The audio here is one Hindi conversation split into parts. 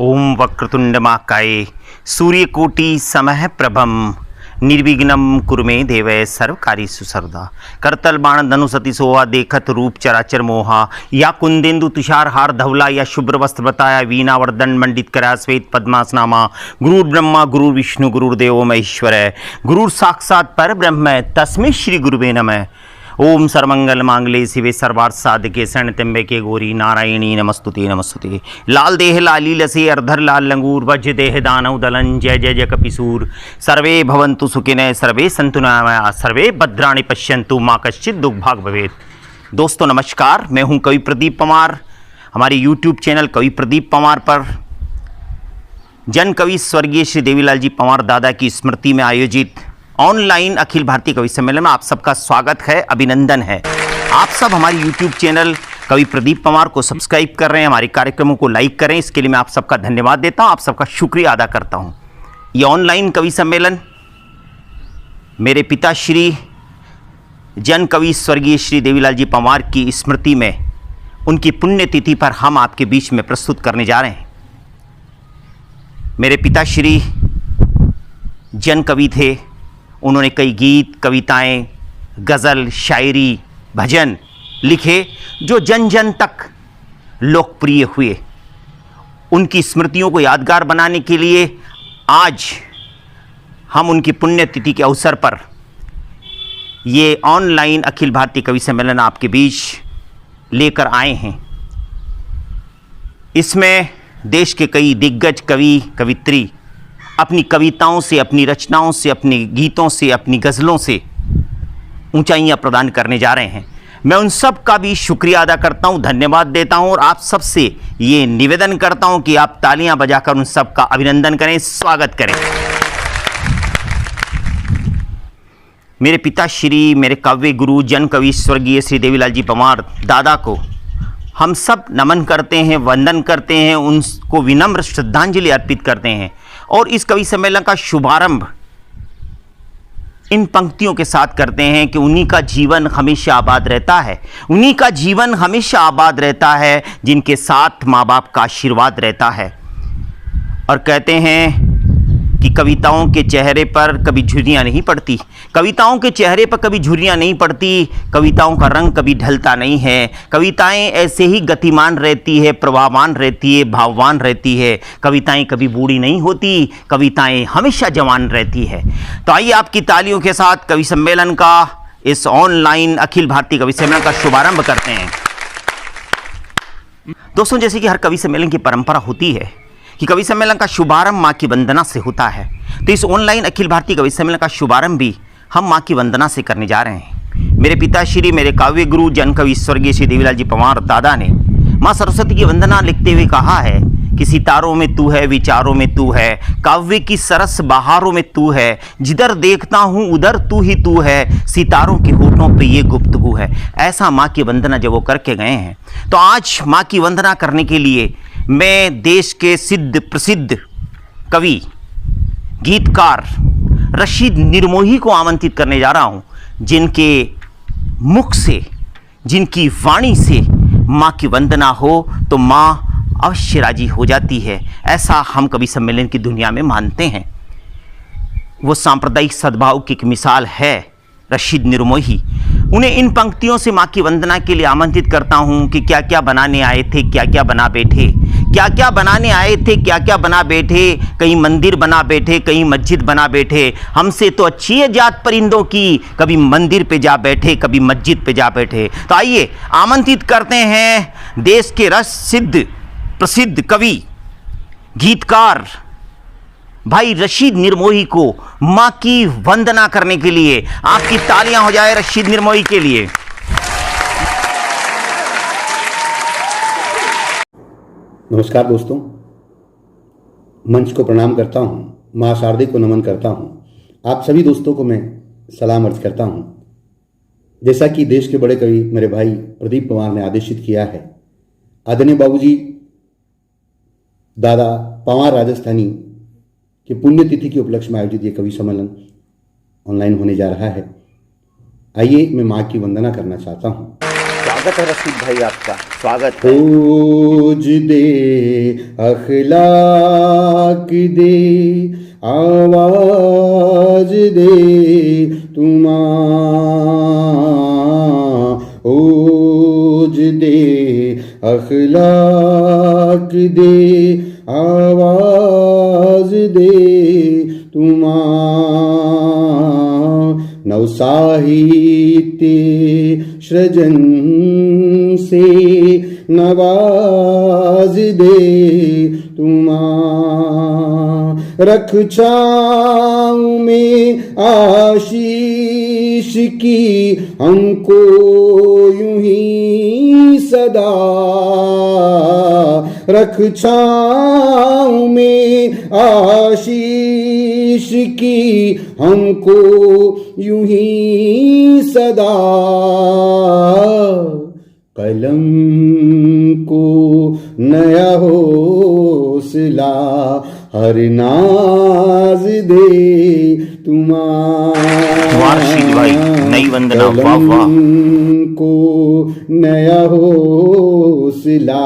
ओम वक्रतुंड महाकाय सूर्यकोटि समः प्रभम निर्विघ्नं कुरु मे देव सर्वकार्येषु सर्वदा। करतल बाण धनुषति सोहा देखत रूप चराचर मोहा। या कुंदेन्दु तुषार हार धवला या शुभ्र वस्त्र बताया वीणा वर्धन मंडित करा श्वेत पद्मासनामा। गुरुर् ब्रह्मा गुरुर् विष्णु गुरुर्देवो महेश्वर गुरुर् साक्षात् पर ब्रह्म तस्मै श्री गुरुवे नमः। ओम सर्वमंगल मांगले शिवे सर्वार्थ साधके शरण त्र्यंबके गौरी नारायणी नमस्तुते नमस्तुते। लाल देह लाली लसे अर्धर लाल लंगूर वज्र देह दानव दलन जय जय जय कपिसूर। सर्वे भवन्तु सुखिनः सर्वे सन्तु निरामयाः सर्वे भद्राणि पश्यन्तु माँ कश्चित् दुख भाग भवेत्। दोस्तों नमस्कार, मैं हूँ कवि प्रदीप पंवार। हमारे यूट्यूब चैनल कवि प्रदीप पंवार पर जन कवि स्वर्गीय श्री देवीलाल जी पंवार दादा की स्मृति में आयोजित ऑनलाइन अखिल भारतीय कवि सम्मेलन में आप सबका स्वागत है, अभिनंदन है। आप सब हमारे YouTube चैनल कवि प्रदीप पंवार को सब्सक्राइब कर रहे हैं, हमारे कार्यक्रमों को लाइक करें, इसके लिए मैं आप सबका धन्यवाद देता हूं, आप सबका शुक्रिया अदा करता हूं। ये ऑनलाइन कवि सम्मेलन मेरे पिता श्री जन कवि स्वर्गीय श्री देवीलाल जी पंवार की स्मृति में उनकी पुण्यतिथि पर हम आपके बीच में प्रस्तुत करने जा रहे हैं। मेरे पिता श्री जन कवि थे। उन्होंने कई गीत, कविताएं, गज़ल, शायरी, भजन लिखे जो जन जन तक लोकप्रिय हुए। उनकी स्मृतियों को यादगार बनाने के लिए आज हम उनकी पुण्यतिथि के अवसर पर ये ऑनलाइन अखिल भारतीय कवि सम्मेलन आपके बीच लेकर आए हैं। इसमें देश के कई दिग्गज कवि कवित्री अपनी कविताओं से, अपनी रचनाओं से, अपने गीतों से, अपनी गज़लों से ऊंचाइयां प्रदान करने जा रहे हैं। मैं उन सब का भी शुक्रिया अदा करता हूं, धन्यवाद देता हूं और आप सब से ये निवेदन करता हूं कि आप तालियां बजाकर उन सब का अभिनंदन करें, स्वागत करें। मेरे पिता श्री, मेरे काव्य गुरु जन कवि स्वर्गीय श्री देवीलाल जी पंवार दादा को हम सब नमन करते हैं, वंदन करते हैं, उनको विनम्र श्रद्धांजलि अर्पित करते हैं। और इस कवि सम्मेलन का शुभारंभ इन पंक्तियों के साथ करते हैं कि उन्हीं का जीवन हमेशा आबाद रहता है, उन्हीं का जीवन हमेशा आबाद रहता है जिनके साथ माँ बाप का आशीर्वाद रहता है। और कहते हैं कि कविताओं के चेहरे पर कभी झुर्रियाँ नहीं पड़ती, कविताओं के चेहरे पर कभी झुर्रियाँ नहीं पड़ती, कविताओं का रंग कभी ढलता नहीं है। कविताएं ऐसे ही गतिमान रहती है, प्रवाहमान रहती है, भाववान रहती है। कविताएं कभी बूढ़ी नहीं होती, कविताएं हमेशा जवान रहती है। तो आइए आपकी तालियों के साथ कवि सम्मेलन का, इस ऑनलाइन अखिल भारतीय कवि सम्मेलन का शुभारंभ करते हैं। दोस्तों, जैसे कि हर कवि सम्मेलन की परंपरा होती है कि कवि सम्मेलन का शुभारंभ माँ की वंदना से होता है, तो इस ऑनलाइन अखिल भारतीय कवि सम्मेलन का शुभारंभ भी हम माँ की वंदना से करने जा रहे हैं। मेरे पिताश्री, मेरे काव्य गुरु जन कवि स्वर्गीय श्री देवीलाल जी पंवार दादा ने माँ सरस्वती की वंदना लिखते हुए कहा है कि सितारों में तू है, विचारों में तू है, काव्य की सरस बहारों में तू है, जिधर देखता हूँ उधर तू ही तू है, सितारों के होठों पे ये गुफ्तगू है। ऐसा माँ की वंदना जब वो करके गए हैं, तो आज माँ की वंदना करने के लिए मैं देश के सिद्ध प्रसिद्ध कवि, गीतकार रशीद निर्मोही को आमंत्रित करने जा रहा हूं, जिनके मुख से, जिनकी वाणी से माँ की वंदना हो तो माँ अवश्य राजी हो जाती है। ऐसा हम कवि सम्मेलन की दुनिया में मानते हैं। वो सांप्रदायिक सद्भाव की एक मिसाल है रशीद निर्मोही। उन्हें इन पंक्तियों से माँ की वंदना के लिए आमंत्रित करता हूँ कि क्या क्या बनाने आए थे, क्या क्या बना बैठे, क्या क्या बनाने आए थे, क्या क्या बना बैठे। कहीं मंदिर बना बैठे, कहीं मस्जिद बना बैठे। हमसे तो अच्छी है जात परिंदों की, कभी मंदिर पे जा बैठे, कभी मस्जिद पे जा बैठे। तो आइए आमंत्रित करते हैं देश के सिद्ध प्रसिद्ध कवि, गीतकार भाई रशीद निर्मोही को माँ की वंदना करने के लिए। आपकी तालियां हो जाए रशीद निर्मोही के लिए। नमस्कार दोस्तों, मंच को प्रणाम करता हूँ, माँ शारदे को नमन करता हूँ। आप सभी दोस्तों को मैं सलाम अर्ज करता हूँ। जैसा कि देश के बड़े कवि मेरे भाई प्रदीप पंवार ने आदेशित किया है, आदरणीय बाबूजी दादा पंवार राजस्थानी की पुण्यतिथि के उपलक्ष्य में आयोजित ये कवि सम्मेलन ऑनलाइन होने जा रहा है। आइए मैं माँ की वंदना करना चाहता हूँ। स्वागत है रशीद भाई, आपका स्वागत है। खोज दे अखलाक दे आवाज दे तुमा, खोज दे अखलाक दे आवाज दे तुमा, नव साहित्य सृजन से नवाज दे तुमा, रख छाँव में आशीष की हमको यूं ही सदा, रख छाँव में आशीष की हमको यूं ही सदा, कलम को नया हौसला हर नाज दे तुम्हारा, रशीद भाई नई वंदना, वाह वाह। को नया हौसला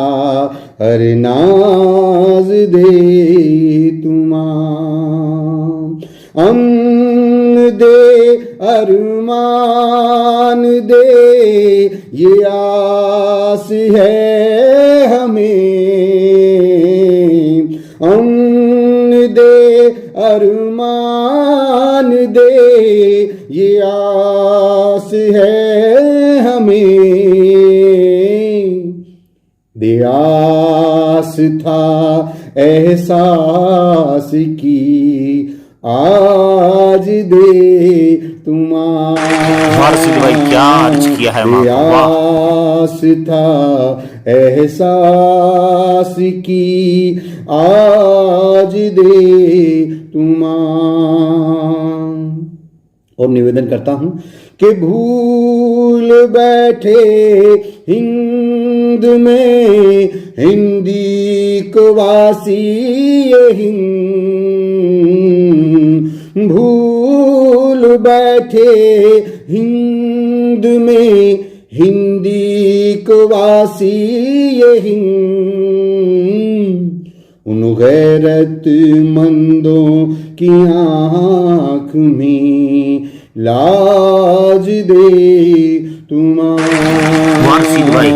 हर नाज दे तुम्हारा, अमन दे अरमान दे ये आस है हमें, अमन दे अरमान दे ये आस है हमें, दे आस था एहसास की आज दे तुम्हारा, रशीद भाई क्या अर्ज किया है, आस था एहसास की आज दे तुम्हारा। और निवेदन करता हूं कि भूल बैठे हिंद में हिंदी को वासी ये हिंद, भूल बैठे हिंद में हिंदी को वासी ये हिंद, उन गैरतमंदों की आँख में लाज दे तुम्हारा, रशीद भाई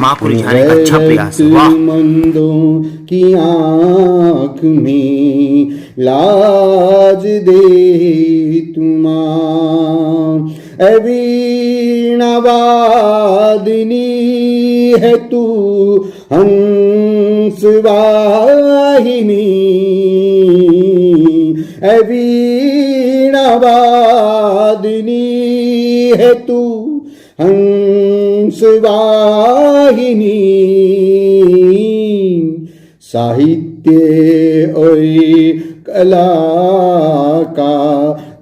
माँ को रिझाने का अच्छा प्रयास, वाह। मंदों की आँख में लाज दे तुम्हारा, वीणा वादनी है तू हंस वाहिनी, वीणा वादनी है तू हंस वाहिनी, साहित्य और कला का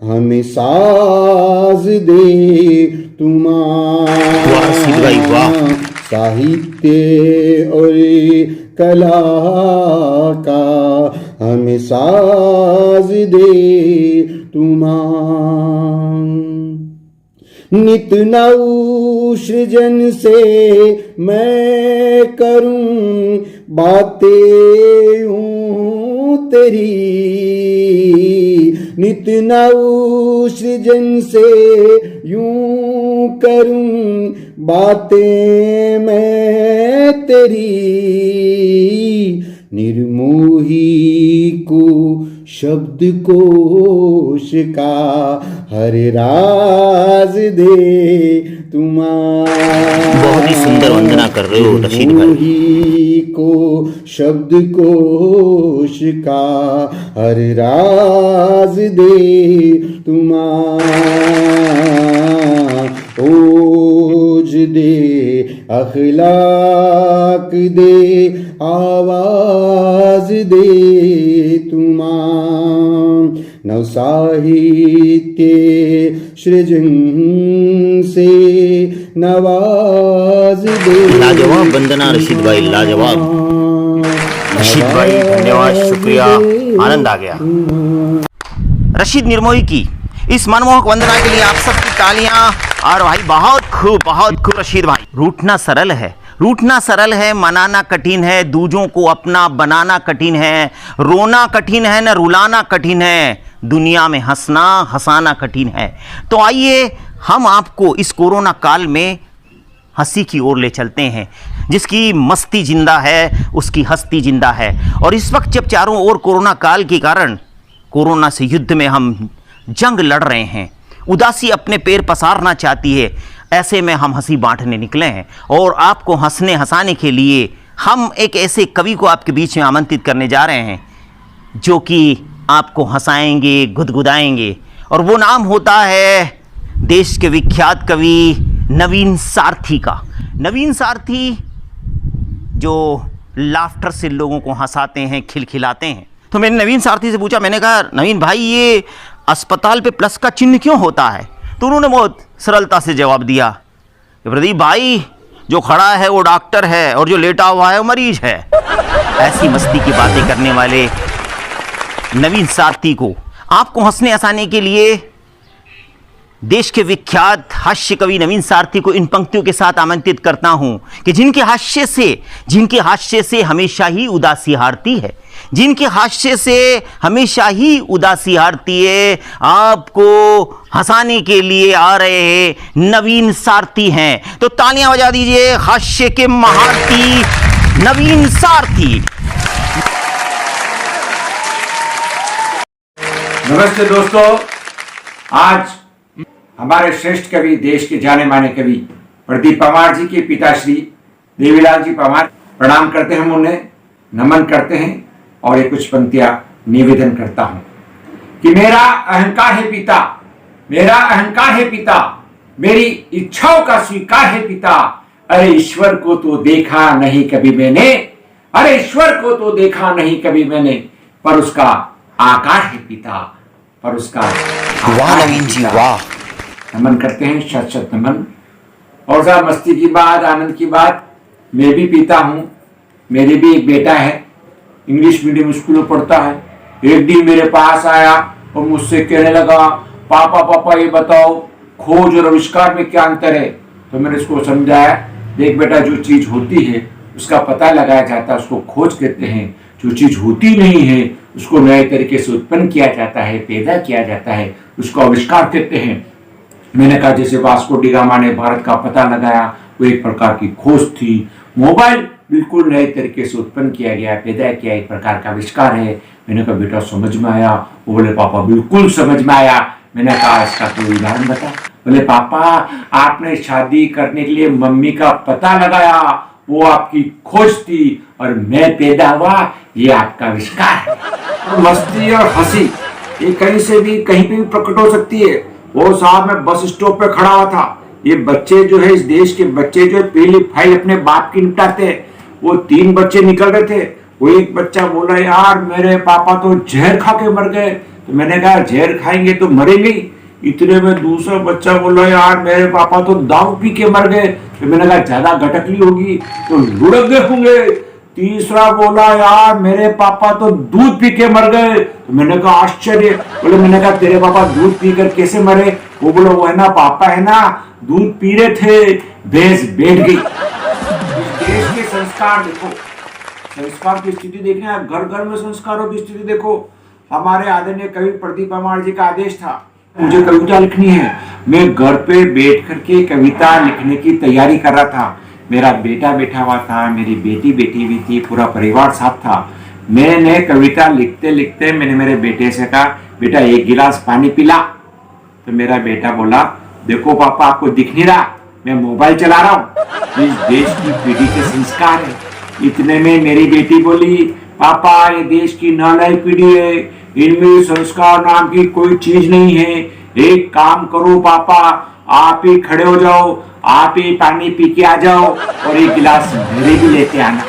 हमें साज दे तुम्हारा, साहित्य और कला का हमें साज दे तुम्हारा, नित नव सृजन से मैं करूं बातें यूं तेरी, नित नव सृजन से यूं करूं बातें मैं तेरी, निर्मोही को शब्द कोश का हर राज दे तुम्हारा, बहुत ही सुंदर वंदना कर रहे हो रशीद भाई को शब्द कोश का हर राज दे तुम्हारा, ओज दे अखलाक दे आवाज दे तुम्हारा, नव साहित्य सृजन से नवाज दे। लाजवाब वंदना रशीद भाई, लाजवाब। रशीद भाई धन्यवाद, शुक्रिया, आनंद आ गया। रशीद निर्मोही की इस मनमोहक वंदना के लिए आप सबकी तालियां। और भाई बहुत खूब रशीद भाई। रूठना सरल है, मनाना कठिन है, दूजों को अपना बनाना कठिन है, रोना कठिन है, न रुलाना कठिन है, दुनिया में हंसाना कठिन है। तो आइए हम आपको इस कोरोना काल में हंसी की ओर ले चलते हैं। जिसकी मस्ती जिंदा है उसकी हस्ती जिंदा है। और इस वक्त जब चारों ओर कोरोना काल के कारण कोरोना से युद्ध में हम जंग लड़ रहे हैं, उदासी अपने पैर पसारना चाहती है, ऐसे में हम हंसी बांटने निकले हैं। और आपको हंसाने के लिए हम एक ऐसे कवि को आपके बीच में आमंत्रित करने जा रहे हैं जो कि आपको हंसाएंगे, गुदगुदाएंगे। और वो नाम होता है देश के विख्यात कवि नवीन सारथी का। नवीन सारथी जो लाफ्टर से लोगों को हंसाते हैं, खिलखिलाते हैं। तो मैंने नवीन सारथी से पूछा, मैंने कहा नवीन भाई ये अस्पताल पे प्लस का चिन्ह क्यों होता है? तो उन्होंने बहुत सरलता से जवाब दिया कि प्रदीप भाई जो खड़ा है वो डॉक्टर है और जो लेटा हुआ है वो मरीज है। ऐसी मस्ती की बातें करने वाले नवीन सारथी को आपको हंसाने के लिए देश के विख्यात हास्य कवि नवीन सारथी को इन पंक्तियों के साथ आमंत्रित करता हूं कि जिनके हास्य से हमेशा ही उदासी हारती है, जिनके हास्य से हमेशा ही उदासी हारती है। आपको हंसाने के लिए आ रहे हैं नवीन सारथी हैं। तो तालियां बजा दीजिए हास्य के महारथी नवीन सारथी। नमस्ते दोस्तों, आज हमारे श्रेष्ठ कवि, देश के जाने माने कवि प्रदीप परमार जी के पिताश्री देवीलाल जी परमार प्रणाम करते हैं, हम उन्हें नमन करते हैं और ये कुछ पंक्तियां निवेदन करता हूं कि मेरा अहंकार है पिता, मेरा अहंकार है पिता, मेरी इच्छाओं का स्वीकार है पिता। अरे ईश्वर को तो देखा नहीं कभी मैंने, अरे ईश्वर को तो देखा नहीं कभी मैंने, पर उसका आकार है पिता, पर उसका वाह नवीन जी वाह। नमन करते हैं, शत शत नमन। और साहब मस्ती की बात, आनंद की बात, मैं भी पीता हूँ। मेरे भी एक बेटा है, इंग्लिश मीडियम स्कूल में पढ़ता है। एक दिन मेरे पास आया और मुझसे कहने लगा, पापा पापा ये बताओ खोज और आविष्कार में क्या अंतर है? तो मैंने उसको समझाया, देख बेटा जो चीज होती है उसका पता लगाया जाता है, उसको खोज कहते हैं। जो चीज होती नहीं है उसको नए तरीके से उत्पन्न किया जाता है, पैदा किया जाता है, उसको आविष्कार कहते हैं। मैंने कहा जैसे वास्को डी गामा ने भारत का पता लगाया, वो एक प्रकार की खोज थी। मोबाइल बिल्कुल नए तरीके से उत्पन्न किया गया, पैदा किया, एक प्रकार का आविष्कार है। मैंने कहा बेटा समझ में आया? वो बोले पापा बिल्कुल समझ में आया। मैंने कहा इसका कोई उदाहरण बता। बोले पापा आपने शादी करने के लिए मम्मी का पता लगाया, वो आपकी खोज थी, और मैं पैदा हुआ, ये आपका आविष्कार है। और मस्ती और हंसी ये कहीं से भी कहीं पे भी प्रकट हो सकती है। वो साहब मैं बस स्टॉप पे खड़ा हुआ था, ये बच्चे जो है, इस देश के बच्चे जो है पहली फाइल अपने बाप की निपटाते हैं। वो 3 बच्चे निकल रहे थे। वो एक बच्चा बोला यार मेरे पापा तो जहर खा के मर गए। तो मैंने कहा जहर खाएंगे तो मरेंगे। इतने में दूसरा बच्चा बोला यार मेरे पापा तो दारू पी के मर गए। तो मैंने कहा ज्यादा गटकली होगी तो लुढ़क गए होंगे। तीसरा बोला यार मेरे पापा तो दूध पी के मर गए। तो मैंने कहा आश्चर्य। बोले मैंने कहा तेरे पापा दूध पीकर कैसे मरे? वो बोला वो है ना पापा है ना, दूध पी रहे थे, भैंस बैठ गई। देश के संस्कार देखो, संस्कार की स्थिति देखना, घर घर में संस्कारों की स्थिति देखो। हमारे आदरणीय कवि प्रदीप परमार जी का आदेश था मुझे कविता लिखनी है। मैं घर पे बैठ करके कविता लिखने की तैयारी कर रहा था। मेरा बेटा बैठा हुआ था, मेरी बेटी बैठी हुई थी, पूरा परिवार साथ था। मैंने कविता लिखते लिखते मैंने मेरे बेटे से कहा बेटा 1 गिलास पानी पिला। तो मेरा बेटा बोला देखो पापा आपको दिख नहीं रहा, मैं मोबाइल चला रहा हूँ। इस देश की पीढ़ी के संस्कार है। इतने में मेरी बेटी बोली पापा ये देश की नालायक पीढ़ी है, इनमें संस्कार नाम की कोई चीज नहीं है। एक काम करो पापा, आप ही खड़े हो जाओ, आप ही पानी पी के आ जाओ और 1 गिलास मेरे भी लेते आना।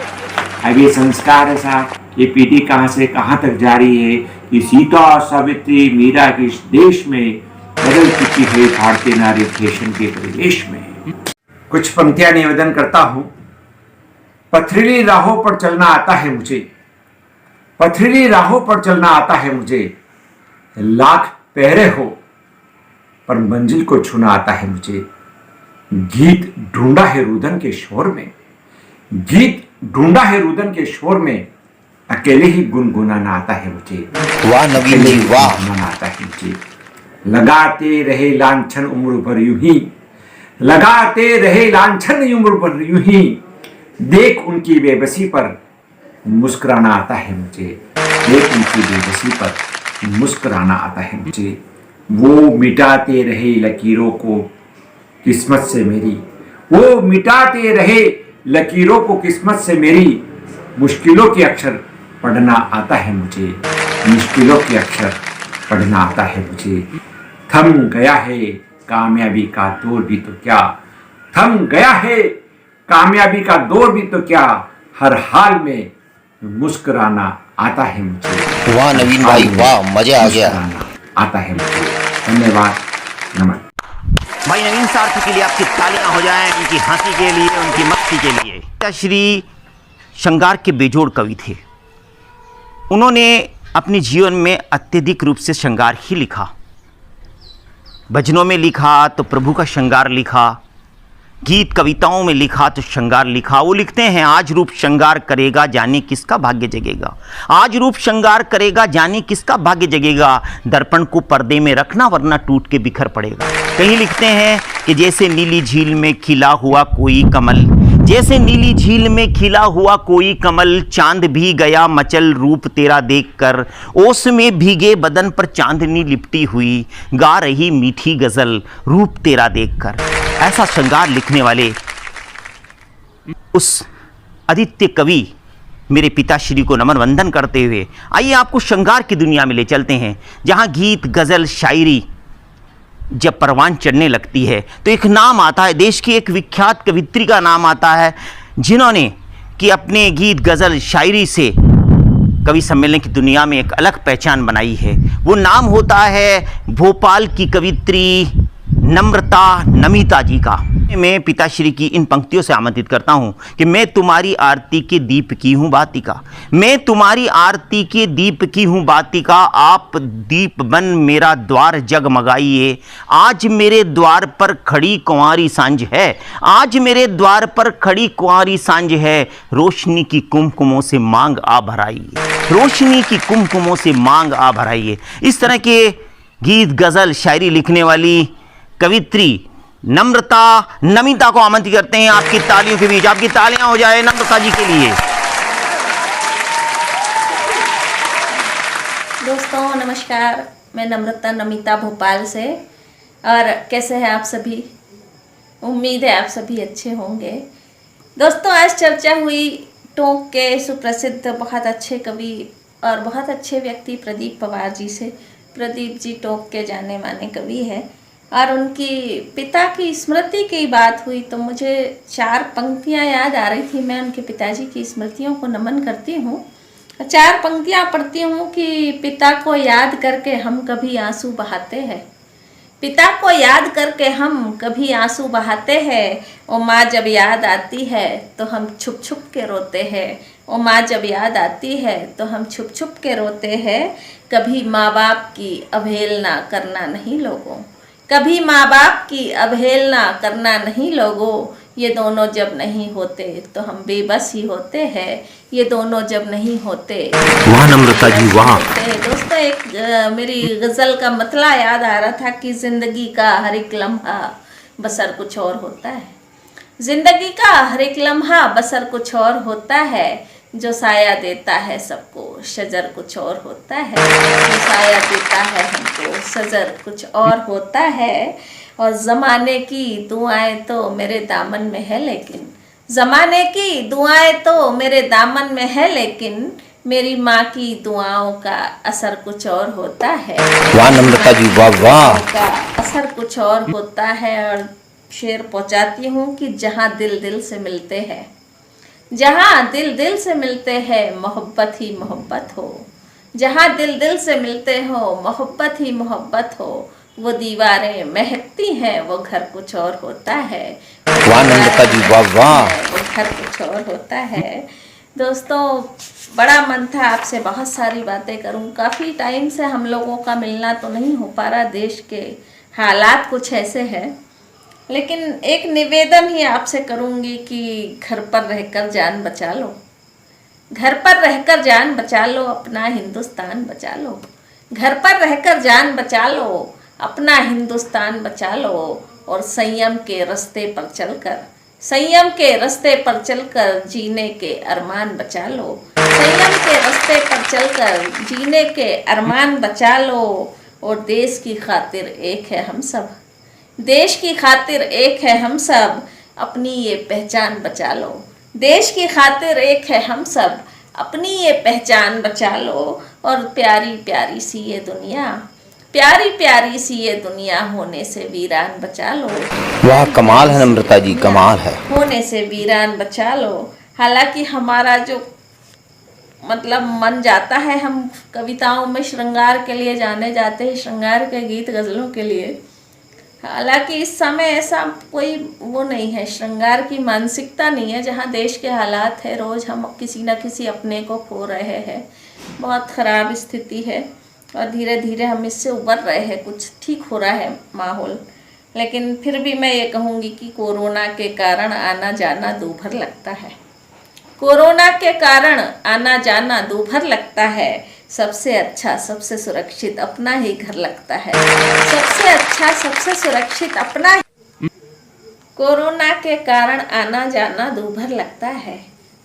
अब ये संस्कार है साहब, ये पीढ़ी कहाँ से कहाँ तक जा रही है। कि सीता सावित्री मीरा के इस देश में बदल चुकी है भारतीय नारी फैशन के परिवेश में। कुछ पंक्तियां निवेदन करता हूं। पथरीली राहों पर चलना आता है मुझे, पथरीली राहों पर चलना आता है मुझे। लाख पहरे हो पर मंजिल को छूना आता है मुझे। गीत ढूंढा है रुदन के शोर में, गीत ढूंढा है रुदन के शोर में, अकेले ही गुनगुनाना आता है मुझे। वाह नवीन जी वाह। गुनगुनाना आता है मुझे। लगाते रहे लांछन उम्र भर यूं ही, लगाते रहे लांछन उम्र भर यूं ही, देख उनकी बेबसी पर मुस्कुराना आता है मुझे। देख उनकी बेबसी पर मुस्कुराना आता है मुझे। वो मिटाते रहे लकीरों को किस्मत से मेरी, वो मिटाते रहे लकीरों को किस्मत से मेरी, मुश्किलों के अक्षर पढ़ना आता है मुझे। मुश्किलों के अक्षर पढ़ना आता है मुझे। थम गया है कामयाबी का दौर भी तो क्या, थम गया है कामयाबी का दौर भी तो क्या, हर हाल में मुस्कुराना आता है मुझे। वाह नवीन भाई वाह, मजा आ गया। आता है मुझे। धन्यवाद, नमस्कार। भाई नवीन सार्थी के लिए आपकी तालियां हो जाएं, उनकी हंसी के लिए, उनकी मस्ती के लिए। पिताश्री श्रृंगार के बेजोड़ कवि थे। उन्होंने अपने जीवन में अत्यधिक रूप से श्रृंगार ही लिखा। भजनों में लिखा तो प्रभु का श्रृंगार लिखा, गीत कविताओं में लिखा तो श्रृंगार लिखा। वो लिखते हैं, आज रूप श्रृंगार करेगा जाने किसका भाग्य जगेगा, आज रूप श्रृंगार करेगा जाने किसका भाग्य जगेगा, दर्पण को पर्दे में रखना वरना टूट के बिखर पड़ेगा। कहीं लिखते हैं कि जैसे नीली झील में खिला हुआ कोई कमल, जैसे नीली झील में खिला हुआ कोई कमल, चांद भी गया मचल रूप तेरा देखकर, ओस में भीगे बदन पर चांदनी लिपटी हुई, गा रही मीठी गजल रूप तेरा देखकर। ऐसा श्रृंगार लिखने वाले उस आदित्य कवि मेरे पिताश्री को नमन वंदन करते हुए आइए आपको श्रृंगार की दुनिया में ले चलते हैं, जहां गीत गजल शायरी जब परवान चढ़ने लगती है तो एक नाम आता है, देश की एक विख्यात कवित्री का नाम आता है, जिन्होंने कि अपने गीत गजल शायरी से कवि सम्मेलन की दुनिया में एक अलग पहचान बनाई है। वो नाम होता है भोपाल की कवित्री नम्रता नमिता जी का। मैं पिताश्री की इन पंक्तियों से आमंत्रित करता हूं कि मैं तुम्हारी आरती के दीप की हूं बातिका, मैं तुम्हारी आरती के दीप की हूं बातिका, आप दीप बन मेरा द्वार जगमगाइए, आज मेरे द्वार पर खड़ी कुंवारी सांझ है, आज मेरे द्वार पर खड़ी कुंवारी सांझ है, रोशनी की कुमकुमों से मांग आ भराइए, रोशनी की कुमकुमों से मांग आ भराइए। इस तरह के गीत गजल शायरी लिखने वाली कवित्री नम्रता नमिता को आमंत्रित करते हैं आपकी तालियों के बीच। आपकी तालियां हो जाए नम्रता जी के लिए। दोस्तों नमस्कार, मैं नम्रता नमिता भोपाल से। और कैसे हैं आप सभी? उम्मीद है आप सभी अच्छे होंगे। दोस्तों आज चर्चा हुई टोंक के सुप्रसिद्ध बहुत अच्छे कवि और बहुत अच्छे व्यक्ति प्रदीप पवार जी से। प्रदीप जी टोंक के जाने माने कवि हैं और उनकी पिता की स्मृति की बात हुई तो मुझे 4 पंक्तियां याद आ रही थी। मैं उनके पिताजी की स्मृतियों को नमन करती हूँ। 4 पंक्तियां पढ़ती हूँ कि पिता को याद करके हम कभी आंसू बहाते हैं, पिता को याद करके हम कभी आंसू बहाते हैं, ओ माँ जब याद आती है तो हम छुप छुप के रोते हैं, ओ माँ जब याद आती है तो हम छुप छुप के रोते हैं, कभी माँ बाप की अवहेलना करना नहीं लोगों, कभी माँ बाप की अवहेलना करना नहीं लोगों, ये दोनों जब नहीं होते तो हम बेबस ही होते हैं, ये दोनों जब नहीं होते। वाह नम्रता जी वाह। दोस्तों एक मेरी गज़ल का मतला याद आ रहा था कि ज़िंदगी का हर एक लम्हा बसर कुछ और होता है, ज़िंदगी का हर एक लम्हा बसर कुछ और होता है, जो साया देता है सबको शजर कुछ और होता है, जो साया देता है हमको शजर कुछ और होता है। और ज़माने की दुआएं तो मेरे दामन में है लेकिन, ज़माने की दुआएं तो मेरे दामन में है लेकिन, मेरी माँ की दुआओं का असर कुछ और होता है। वाह नम्रता जी वाह वाह। का असर कुछ और होता है। और शेर पहुँचाती हूँ कि जहाँ दिल दिल से मिलते हैं, जहाँ दिल दिल से मिलते हैं मोहब्बत ही मोहब्बत हो, जहाँ दिल दिल से मिलते हो मोहब्बत ही मोहब्बत हो, वो दीवारें महकती हैं वो घर कुछ और होता है। वाह नम्रता जी वाह वाह। वो घर कुछ और होता है। दोस्तों बड़ा मन था आपसे बहुत सारी बातें करूं, काफ़ी टाइम से हम लोगों का मिलना तो नहीं हो पा रहा, देश के हालात कुछ ऐसे हैं, लेकिन एक निवेदन ही आपसे करूँगी कि घर पर रहकर जान बचा लो, घर पर रहकर जान बचा लो, अपना हिंदुस्तान बचा लो, घर पर रहकर जान बचा लो, अपना हिंदुस्तान बचा लो, और संयम के रास्ते पर चलकर, संयम के रास्ते पर चलकर जीने के अरमान बचा लो, संयम के रास्ते पर चलकर जीने के अरमान बचा लो। और देश की खातिर एक है हम सब, देश की खातिर एक है हम सब, अपनी ये पहचान बचा लो, देश की खातिर एक है हम सब, अपनी ये पहचान बचा लो। और प्यारी प्यारी सी ये दुनिया, प्यारी प्यारी सी ये दुनिया होने से वीरान बचा लो। वाह कमाल है नम्रता जी, कमाल है। होने से वीरान बचा लो। हालांकि हमारा जो मतलब मन जाता है, हम कविताओं में श्रृंगार के लिए जाने जाते हैं, श्रृंगार के गीत गज़लों के लिए। हालांकि इस समय ऐसा कोई वो नहीं है, श्रृंगार की मानसिकता नहीं है। जहाँ देश के हालात है, रोज़ हम किसी न किसी अपने को खो रहे हैं, बहुत ख़राब स्थिति है, और धीरे धीरे हम इससे उबर रहे हैं, कुछ ठीक हो रहा है माहौल। लेकिन फिर भी मैं ये कहूँगी कि कोरोना के कारण आना जाना दूभर लगता है, कोरोना के कारण आना जाना दूभर लगता है। सबसे अच्छा सबसे सुरक्षित अपना ही घर लगता है, सबसे अच्छा सबसे सुरक्षित अपना ही। कोरोना के कारण आना जाना दूभर लगता है,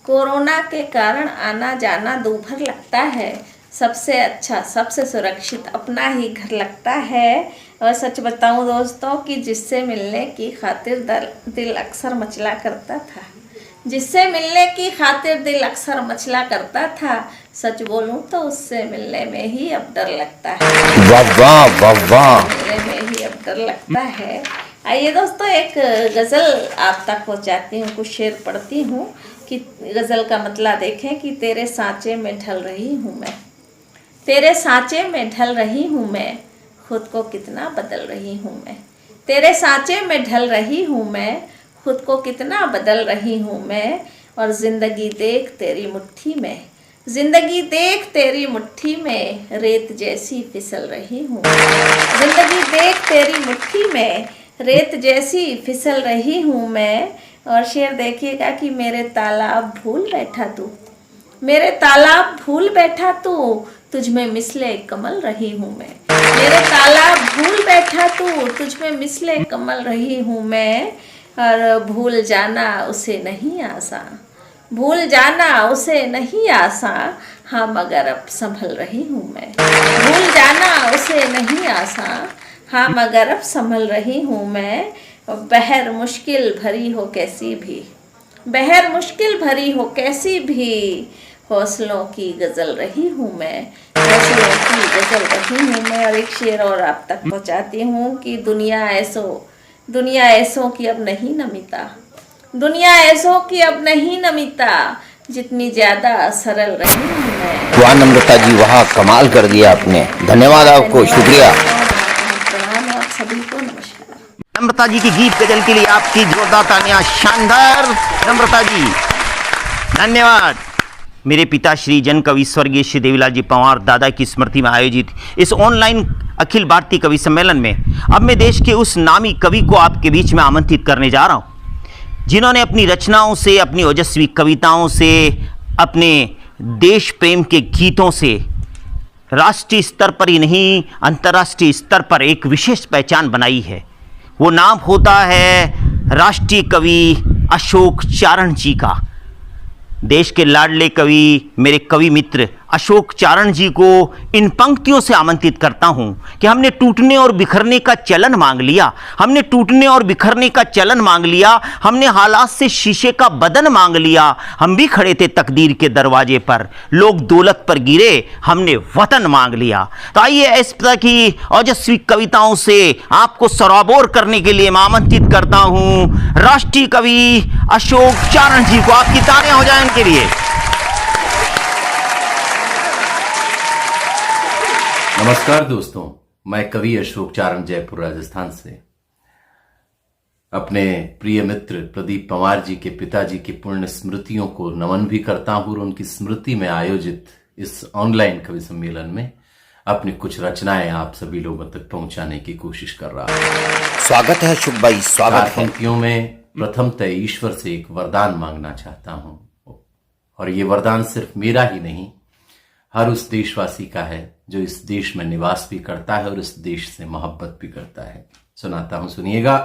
कोरोना के कारण आना जाना दूभर लगता है। सबसे अच्छा सबसे सुरक्षित अपना ही घर लगता है। और सच बताऊं दोस्तों कि जिससे मिलने की खातिर दिल अक्सर मचला करता था, जिससे मिलने की खातिर दिल अक्सर मचला करता था, सच बोलूं तो उससे मिलने में ही अब डर लगता है। वाह वाह वाह वाह, मिलने में ही अब डर लगता है। आइए दोस्तों, एक गज़ल आप तक पहुंचाती हूँ, कुछ शेर पढ़ती हूँ कि गज़ल का मतलब देखें कि तेरे सांचे में ढल रही हूँ मैं, तेरे सांचे में ढल रही हूँ मैं, खुद को कितना बदल रही हूँ मैं, तेरे सांचे में ढल रही हूँ मैं, खुद को कितना बदल रही हूँ मैं। और ज़िंदगी देख तेरी मुट्ठी में, ज़िंदगी देख तेरी मुट्ठी में, रेत जैसी फिसल रही हूँ, ज़िंदगी देख तेरी मुट्ठी में, रेत जैसी फिसल रही हूँ मैं। और शेर देखिएगा कि मेरे तालाब भूल बैठा तू, मेरे तालाब भूल बैठा तू, तुझ में मिसले कमल रही हूँ मैं, मेरे तालाब भूल बैठा तू, तुझ में मिसले कमल रही हूँ मैं। और भूल जाना उसे नहीं आसान, भूल जाना उसे नहीं आसान, हाँ मगर अब संभल रही हूँ मैं, भूल जाना उसे नहीं आसान, हाँ मगर अब संभल रही हूँ मैं। बहर मुश्किल भरी हो कैसी भी, बहर मुश्किल भरी हो कैसी भी, हौसलों की गज़ल रही हूँ मैं, हौसलों की गज़ल रही हूँ मैं। और एक शेर और आप तक पहुँचाती हूँ कि दुनिया ऐसों की अब नहीं नमिता, दुनिया ऐसों की अब नहीं नमिता, जितनी ज़्यादा सरल रही हूँ मैं। वाह नम्रता जी, वाह कमाल कर दिया आपने, धन्यवाद आपको, शुक्रिया। प्रणाम आप सभी को, नमस्कार। नम्रता जी की गीत गजल के लिए आपकी जोरदार तालियां, शानदार नम्रता जी, धन्यवाद। मेरे पिता श्री जन कवि स्वर्गीय श्री देवीलाल जी पंवार दादा की स्मृति में आयोजित इस ऑनलाइन अखिल भारतीय कवि सम्मेलन में अब मैं देश के उस नामी कवि को आपके बीच में आमंत्रित करने जा रहा हूं, जिन्होंने अपनी रचनाओं से, अपनी ओजस्वी कविताओं से, अपने देश प्रेम के गीतों से राष्ट्रीय स्तर पर ही नहीं अंतर्राष्ट्रीय स्तर पर एक विशेष पहचान बनाई है। वो नाम होता है राष्ट्रीय कवि अशोक चारण जी का। देश के लाडले कवि, मेरे कवि मित्र अशोक चारण जी को इन पंक्तियों से आमंत्रित करता हूं कि हमने टूटने और बिखरने का चलन मांग लिया, हमने टूटने और बिखरने का चलन मांग लिया, हमने हालात से शीशे का बदन मांग लिया, हम भी खड़े थे तकदीर के दरवाजे पर, लोग दौलत पर गिरे, हमने वतन मांग लिया। तो आइए इस तरह की ओजस्वी कविताओं से आपको सराबोर करने के लिए मैं आमंत्रित करता हूं राष्ट्रीय कवि अशोक चारण जी को। आपकी तालियां हो जाएं उनके लिए। नमस्कार दोस्तों, मैं कवि अशोक चारण जयपुर राजस्थान से अपने प्रिय मित्र प्रदीप पंवार जी के पिताजी की पुण्य स्मृतियों को नमन भी करता हूं और उनकी स्मृति में आयोजित इस ऑनलाइन कवि सम्मेलन में अपनी कुछ रचनाएं आप सभी लोगों तक पहुंचाने की कोशिश कर रहा हूं। स्वागत है अशोक भाई, स्वागत है। पंक्तियों में प्रथमतः ईश्वर से एक वरदान मांगना चाहता हूं, और ये वरदान सिर्फ मेरा ही नहीं, हर उस देशवासी का है जो इस देश में निवास भी करता है और इस देश से मोहब्बत भी करता है। सुनाता हूं, सुनिएगा।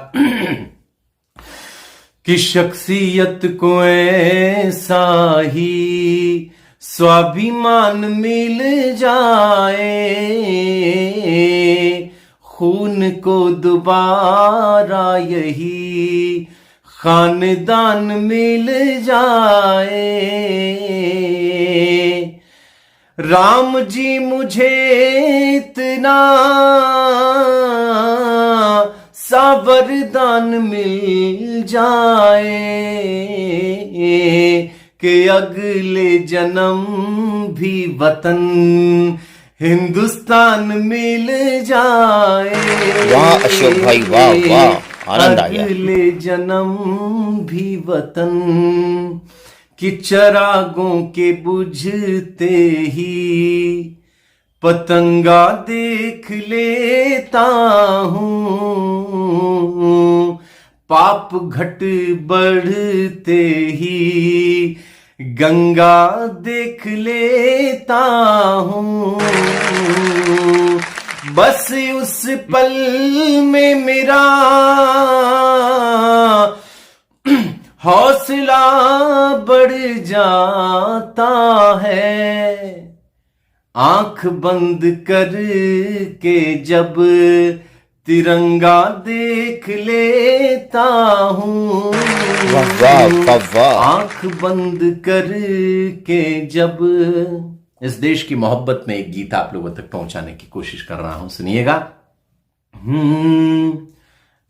कि शख्सियत को ऐसा ही स्वाभिमान मिल जाए, खून को दोबारा यही खानदान मिल जाए। राम जी मुझे इतना सा वरदान मिल जाए कि अगले जन्म भी वतन हिंदुस्तान मिल जाए। वाह अशोक भाई, वाह वाह, आनंद आ गया। अगले जन्म भी वतन कि चिरागों के बुझते ही पतंगा देख लेता हूँ, पाप घट बढ़ते ही गंगा देख लेता हूँ। बस उस पल में मेरा हौसला बढ़ जाता है, आंख बंद करके जब तिरंगा देख लेता हूँ। आंख बंद करके जब, इस देश की मोहब्बत में एक गीत आप लोगों तक पहुंचाने की कोशिश कर रहा हूं, सुनिएगा।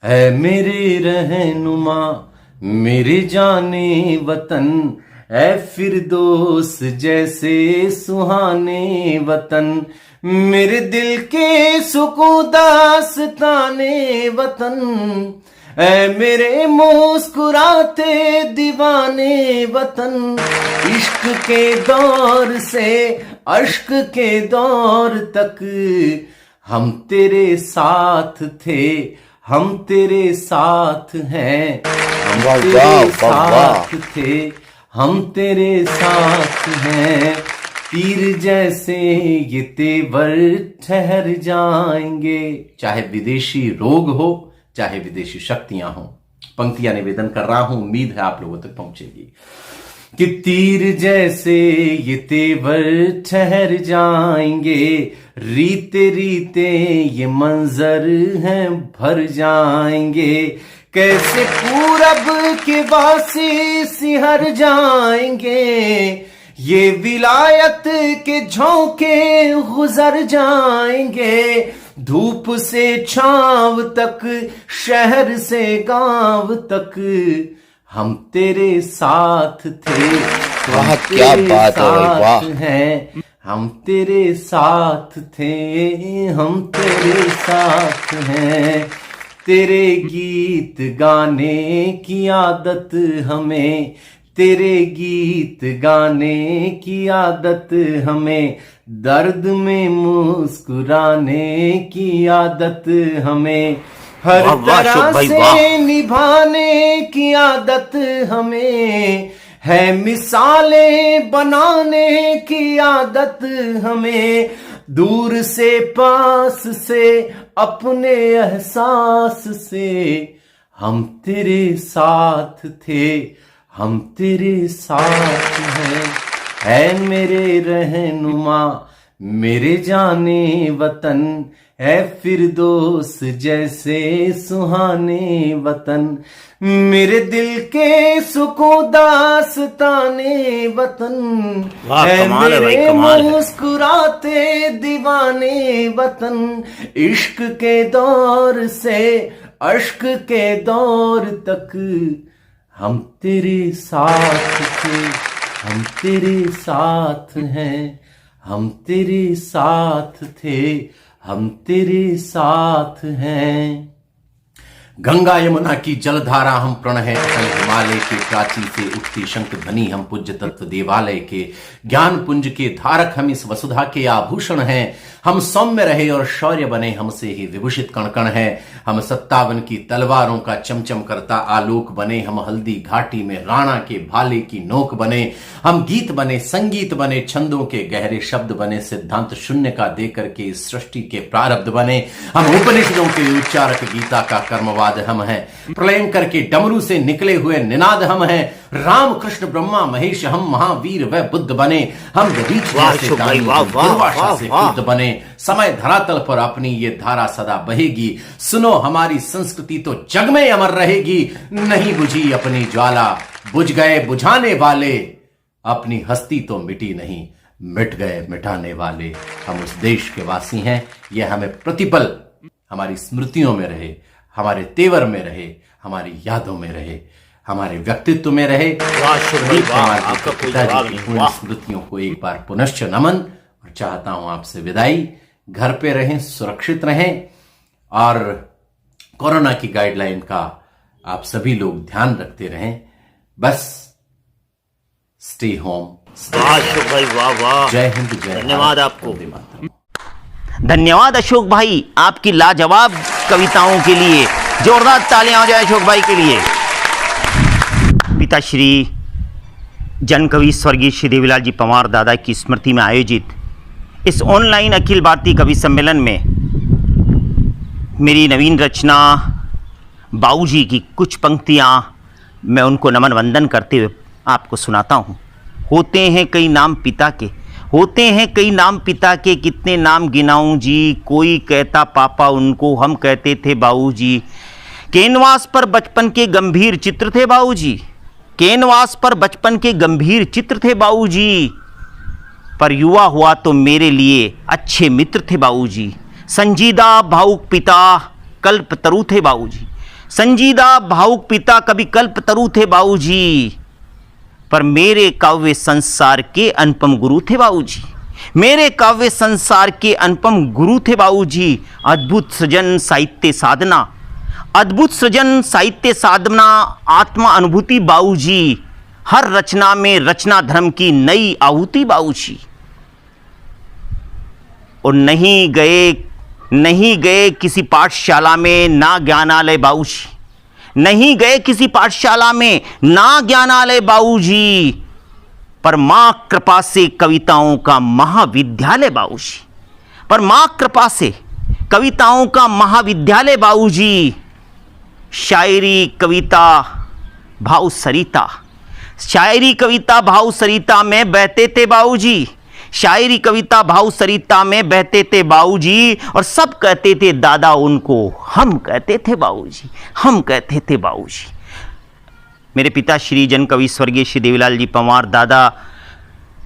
ऐ मेरे रहनुमा मेरे जाने वतन, ऐ फिरदौस जैसे सुहाने वतन, मेरे दिल के सुकून दास्ताने वतन, ऐ मेरे मुस्कुराते दीवाने वतन। इश्क के दौर से अश्क के दौर तक हम तेरे साथ थे, हम तेरे साथ हैं, हम तेरे साथ थे, हम तेरे साथ हैं। तीर जैसे ये तेवर ठहर जाएंगे, चाहे विदेशी रोग हो, चाहे विदेशी शक्तियां हो। पंक्तियां निवेदन कर रहा हूं, उम्मीद है आप लोगों तक पहुंचेगी। कि तीर जैसे ये तेवर ठहर जाएंगे, रीते रीते ये मंजर हैं भर जाएंगे, कैसे पूरब के वासी सिहर जाएंगे, ये विलायत के झोंके गुजर जाएंगे, धूप से छांव तक शहर से गांव तक हम तेरे साथ थे। वाह क्या बात है भाई, वाह। हैं हम तेरे साथ थे, हम तेरे साथ हैं। तेरे गीत गाने की आदत हमें, तेरे गीत गाने की आदत हमें, दर्द में मुस्कुराने की आदत हमें, हर तरह से निभाने की आदत हमें है, मिसालें बनाने की आदत हमें, दूर से पास से अपने एहसास से हम तेरे साथ थे, हम तेरे साथ हैं। ऐ मेरे रहनुमा मेरे जाने वतन, है फिरदौस जैसे सुहाने वतन, मेरे दिल के सुकून दास्ताने वतन, है मेरे मुस्कुराते दीवाने वतन। इश्क के दौर से अश्क के दौर तक हम तेरे साथ थे, हम तेरे साथ हैं, हम तेरे साथ थे, हम तेरे साथ हैं। गंगा यमुना की जलधारा हम प्रण है, अटल हिमालय के प्राची से उठती शंख ध्वनि हम पूज्य तत्व देवालय के, ज्ञान पुंज के धारक हम इस वसुधा के आभूषण हैं, हम सौम्य रहे और शौर्य बने हमसे ही विभूषित कण है, हम 57 की तलवारों का चमचम करता आलोक बने, हम हल्दी घाटी में राणा के भाले की नोक बने, हम गीत बने संगीत बने, छंदों के गहरे शब्द बने, सिद्धांत शून्य का देकर के इस सृष्टि के प्रारब्ध बने, हम उपनिषदों के उच्चारक गीता का कर्मवाद हम हैं, प्रलयंकर के डमरू से निकले हुए निनाद हम हैं, राम कृष्ण ब्रह्मा महेश हम महावीर व बुद्ध बने, हम दुर्वासा से बुद्ध बने, समय धरातल पर अपनी ये धारा सदा बहेगी, सुनो हमारी संस्कृति तो जग में अमर रहेगी, नहीं बुझी अपनी ज्वाला बुझ गए बुझाने वाले, अपनी हस्ती तो मिटी नहीं मिट गए मिटाने वाले, हम उस देश के वासी हैं, यह हमें प्रतिपल हमारी स्मृतियों में रहे, हमारे तेवर में रहे, हमारी यादों में रहे, हमारे व्यक्तित्व में रहे। आपका पिताजी की उन स्मृतियों को एक बार पुनश्च नमन, और चाहता हूं आपसे विदाई। घर पे रहें, सुरक्षित रहें, और कोरोना की गाइडलाइन का आप सभी लोग ध्यान रखते रहें। बस स्टे होम। जय हिंद, जय धन्यवाद आपको। धन्यवाद अशोक भाई आपकी लाजवाब कविताओं के लिए। जोरदार तालियां हो जाए अशोक भाई के लिए। पिताश्री जन कवि स्वर्गीय श्री देवीलाल जी पंवार दादा की स्मृति में आयोजित इस ऑनलाइन अखिल भारतीय कवि सम्मेलन में मेरी नवीन रचना बाऊजी की कुछ पंक्तियां मैं उनको नमन वंदन करते हुए आपको सुनाता हूँ। होते हैं कई नाम पिता के, होते हैं कई नाम पिता के, कितने नाम गिनाऊं जी, कोई कहता पापा उनको, हम कहते थे बाऊजी। कैनवास पर बचपन के गंभीर चित्र थे बाऊजी, कैनवास पर बचपन के गंभीर चित्र थे बाऊजी, पर युवा हुआ तो मेरे लिए अच्छे मित्र थे बाऊजी। संजीदा भावुक पिता कल्पतरु थे बाऊजी, संजीदा भावुक पिता कभी कल्पतरु थे बाऊजी, पर मेरे काव्य संसार के अनुपम गुरु थे बाऊजी, मेरे काव्य संसार के अनुपम गुरु थे बाऊजी। अद्भुत सृजन साहित्य साधना, अद्भुत सृजन साहित्य साधना, आत्मा अनुभूति बाऊजी, हर रचना में रचना धर्म की नई आहुति बाऊजी। और नहीं गए किसी पाठशाला में ना ज्ञानालय बाऊजी, नहीं गए किसी पाठशाला में ना ज्ञानालय बाऊजी, पर मां कृपा से कविताओं का महाविद्यालय बाऊजी, पर मां कृपा से कविताओं का महाविद्यालय बाऊजी। शायरी कविता भाव सरिता, शायरी कविता भाव सरिता में बहते थे बाऊजी, शायरी कविता भाव सरिता में बहते थे बाऊजी, और सब कहते थे दादा उनको, हम कहते थे बाऊजी, हम कहते थे बाऊजी। मेरे पिता श्री जन कवि स्वर्गीय श्री देवीलाल जी पंवार दादा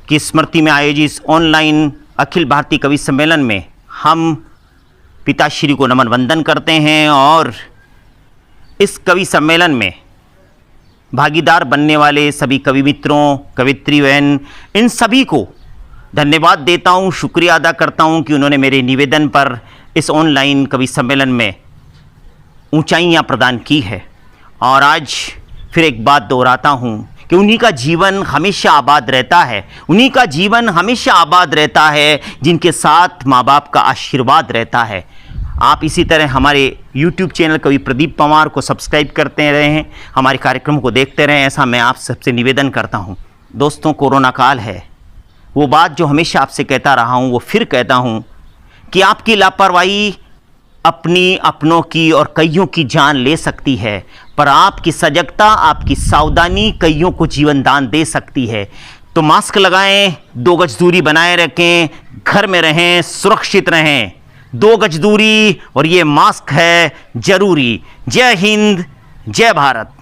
की स्मृति में आयोजित ऑनलाइन अखिल भारतीय कवि सम्मेलन में हम पिताश्री को नमन वंदन करते हैं, और इस कवि सम्मेलन में भागीदार बनने वाले सभी कवि मित्रों, कवित्री बहन, इन सभी को धन्यवाद देता हूँ, शुक्रिया अदा करता हूँ कि उन्होंने मेरे निवेदन पर इस ऑनलाइन कवि सम्मेलन में ऊंचाइयाँ प्रदान की है। और आज फिर एक बात दोहराता हूँ कि उन्हीं का जीवन हमेशा आबाद रहता है, उन्हीं का जीवन हमेशा आबाद रहता है जिनके साथ माँ बाप का आशीर्वाद रहता है। आप इसी तरह हमारे YouTube चैनल कवि प्रदीप पंवार को सब्सक्राइब करते रहें, हमारे कार्यक्रम को देखते रहें, ऐसा मैं आप सबसे निवेदन करता हूँ। दोस्तों, कोरोना काल है, वो बात जो हमेशा आपसे कहता रहा हूँ वो फिर कहता हूँ कि आपकी लापरवाही अपनी, अपनों की और कईयों की जान ले सकती है, पर आपकी सजगता, आपकी सावधानी कईयों को जीवन दान दे सकती है। तो मास्क लगाएं, 2 गज दूरी बनाए रखें, घर में रहें, सुरक्षित रहें। 2 गज दूरी और ये मास्क है जरूरी। जय हिंद, जय भारत।